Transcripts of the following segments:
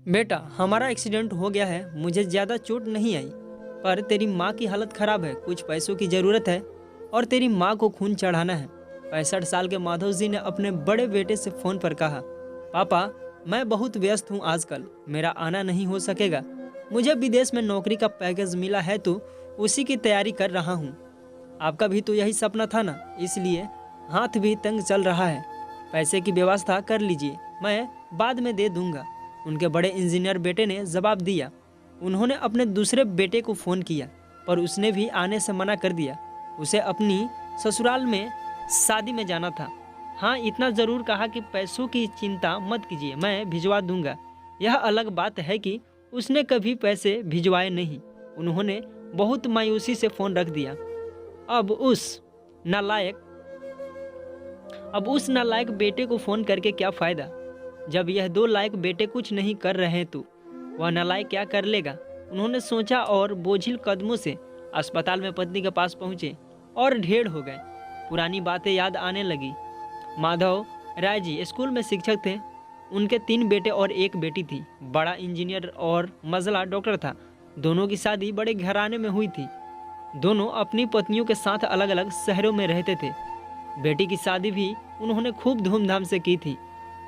बेटा, हमारा एक्सीडेंट हो गया है। मुझे ज़्यादा चोट नहीं आई, पर तेरी माँ की हालत खराब है। कुछ पैसों की ज़रूरत है और तेरी माँ को खून चढ़ाना है। 65 साल के माधव जी ने अपने बड़े बेटे से फ़ोन पर कहा, पापा, मैं बहुत व्यस्त हूँ आजकल, मेरा आना नहीं हो सकेगा। मुझे विदेश में नौकरी का पैकेज मिला है तो उसी की तैयारी कर रहा हूँ। आपका भी तो यही सपना था ना, इसलिए हाथ भी तंग चल रहा है। पैसे की व्यवस्था कर लीजिए, मैं बाद में दे दूंगा। उनके बड़े इंजीनियर बेटे ने जवाब दिया। उन्होंने अपने दूसरे बेटे को फ़ोन किया, पर उसने भी आने से मना कर दिया। उसे अपनी ससुराल में शादी में जाना था। हाँ, इतना ज़रूर कहा कि पैसों की चिंता मत कीजिए, मैं भिजवा दूंगा। यह अलग बात है कि उसने कभी पैसे भिजवाए नहीं। उन्होंने बहुत मायूसी से फ़ोन रख दिया। अब उस नालायक अब उस नालायक बेटे को फ़ोन करके क्या फ़ायदा, जब यह दो लायक बेटे कुछ नहीं कर रहे तो वह नालायक क्या कर लेगा। उन्होंने सोचा और बोझिल कदमों से अस्पताल में पत्नी के पास पहुंचे और ढेर हो गए। पुरानी बातें याद आने लगी। माधव राय जी स्कूल में शिक्षक थे। उनके 3 बेटे और एक बेटी थी। बड़ा इंजीनियर और मजला डॉक्टर था। दोनों की शादी बड़े घराने में हुई थी। दोनों अपनी पत्नियों के साथ अलग अलग शहरों में रहते थे। बेटी की शादी भी उन्होंने खूब धूमधाम से की थी।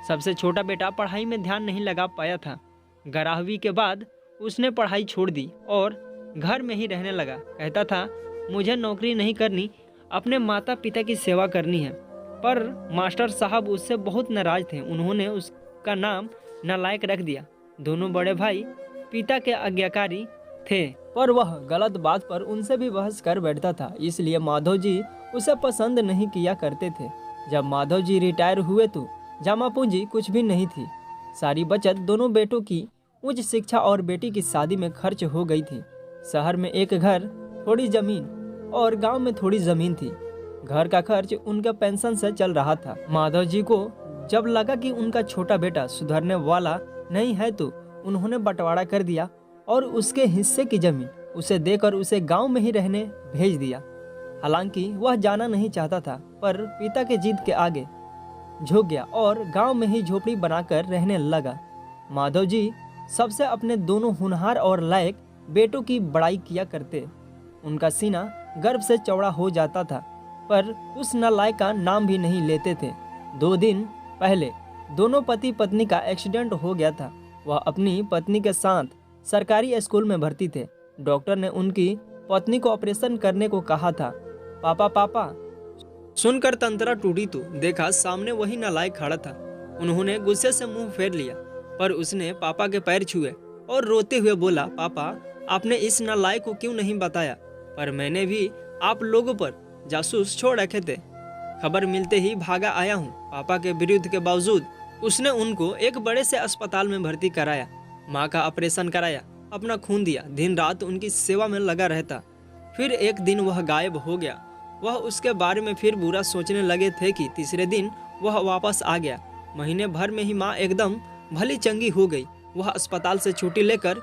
सबसे छोटा बेटा पढ़ाई में ध्यान नहीं लगा पाया था। 11वीं के बाद उसने पढ़ाई छोड़ दी और घर में ही रहने लगा। कहता था, मुझे नौकरी नहीं करनी, अपने माता पिता की सेवा करनी है। पर मास्टर साहब उससे बहुत नाराज थे। उन्होंने उसका नाम नालायक रख दिया। दोनों बड़े भाई पिता के आज्ञाकारी थे, पर वह गलत बात पर उनसे भी बहस कर बैठता था। इसलिए माधव जी उसे पसंद नहीं किया करते थे। जब माधव जी रिटायर हुए तो जमा पूंजी कुछ भी नहीं थी। सारी बचत दोनों बेटों की उच्च शिक्षा और बेटी की शादी में खर्च हो गई थी। शहर में एक घर, थोड़ी जमीन और गांव में थोड़ी जमीन थी। घर का खर्च उनका पेंशन से चल रहा था। माधव जी को जब लगा कि उनका छोटा बेटा सुधरने वाला नहीं है तो उन्होंने बंटवारा कर दिया और उसके हिस्से की जमीन उसे देकर उसे गांव में ही रहने भेज दिया। हालांकि वह जाना नहीं चाहता था, पर पिता के जिद के आगे झुक गया और गांव में ही झोपड़ी बनाकर रहने लगा। माधव जी सबसे अपने दोनों होनहार और लायक बेटों की बड़ाई किया करते। उनका सीना गर्व से चौड़ा हो जाता था, पर उस नालायक का नाम भी नहीं लेते थे। 2 दिन पहले दोनों पति पत्नी का एक्सीडेंट हो गया था। वह अपनी पत्नी के साथ सरकारी स्कूल में भर्ती थे। डॉक्टर ने उनकी पत्नी को ऑपरेशन करने को कहा था। पापा पापा सुनकर तंत्रा टूटी तो देखा सामने वही नालायक खड़ा था। उन्होंने गुस्से से मुंह फेर लिया, पर उसने पापा के पैर छुए और रोते हुए बोला, पापा, आपने इस नालायक को क्यों नहीं बताया? पर मैंने भी आप लोगों पर जासूस छोड़ रखे थे। खबर मिलते ही भागा आया हूँ। पापा के विरुद्ध के बावजूद उसने उनको एक बड़े से अस्पताल में भर्ती कराया, माँ का ऑपरेशन कराया, अपना खून दिया, दिन रात उनकी सेवा में लगा रहता। फिर एक दिन वह गायब हो गया। वह उसके बारे में फिर बुरा सोचने लगे थे कि तीसरे दिन वह वापस आ गया। महीने भर में ही माँ एकदम भली चंगी हो गई। वह अस्पताल से छुट्टी लेकर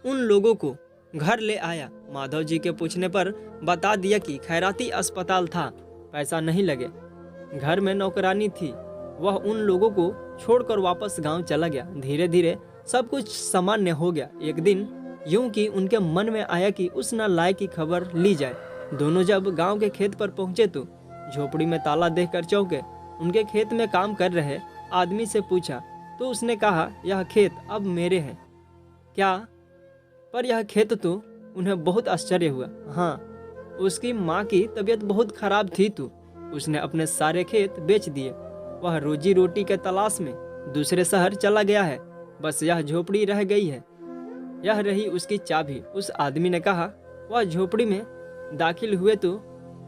उन लोगों को घर ले आया। माधव जी के पूछने पर बता दिया कि खैराती अस्पताल था, पैसा नहीं लगे। घर में नौकरानी थी। वह उन लोगों को छोड़कर वापस गांव चला गया। धीरे धीरे सब कुछ सामान्य हो गया। एक दिन यूं कि उनके मन में आया कि उस नालायक की खबर ली जाए। दोनों जब गांव के खेत पर पहुंचे तो झोपड़ी में ताला देखकर चौंके। उनके खेत में काम कर रहे आदमी से पूछा तो उसने कहा, यह खेत अब मेरे हैं। क्या? पर यह खेत तो उन्हें बहुत आश्चर्य हुआ। हाँ, उसकी माँ की तबीयत बहुत खराब थी तो उसने अपने सारे खेत बेच दिए। वह रोजी रोटी के तलाश में दूसरे शहर चला गया है। बस यह झोपड़ी रह गई है। यह रही उसकी चाबी। उस आदमी ने कहा। वह झोपड़ी में दाखिल हुए तो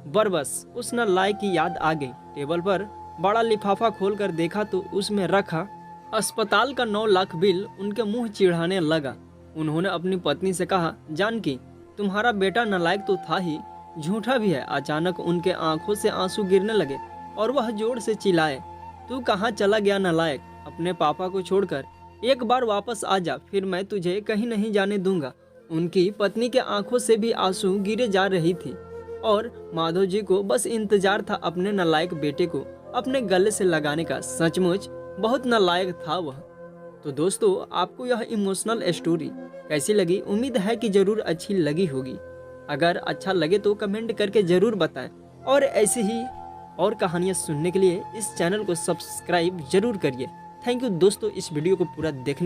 बरबस उस नालायक की याद आ गई। टेबल पर बड़ा लिफाफा खोलकर देखा तो उसमें रखा अस्पताल का 9 लाख बिल उनके मुंह चिढ़ाने लगा। उन्होंने अपनी पत्नी से कहा, जानकी, तुम्हारा बेटा नालायक तो था ही, झूठा भी है। अचानक उनके आंखों से आंसू गिरने लगे और वह जोर से चिल्लाए, तू कहाँ चला गया नालायक? अपने पापा को छोड़कर एक बार वापस आ जा, फिर मैं तुझे कहीं नहीं जाने दूंगा। उनकी पत्नी के आंखों से भी आंसू गिरे जा रही थी और माधव जी को बस इंतजार था अपने नालायक बेटे को अपने गले से लगाने का। सचमुच बहुत नालायक था वह। तो दोस्तों आपको यह इमोशनल स्टोरी कैसी लगी, उम्मीद है कि ज़रूर अच्छी लगी होगी। अगर अच्छा लगे तो कमेंट करके ज़रूर बताएं और ऐसे ही और कहानियाँ सुनने के लिए इस चैनल को सब्सक्राइब जरूर करिए। थैंक यू दोस्तों इस वीडियो को पूरा देखने के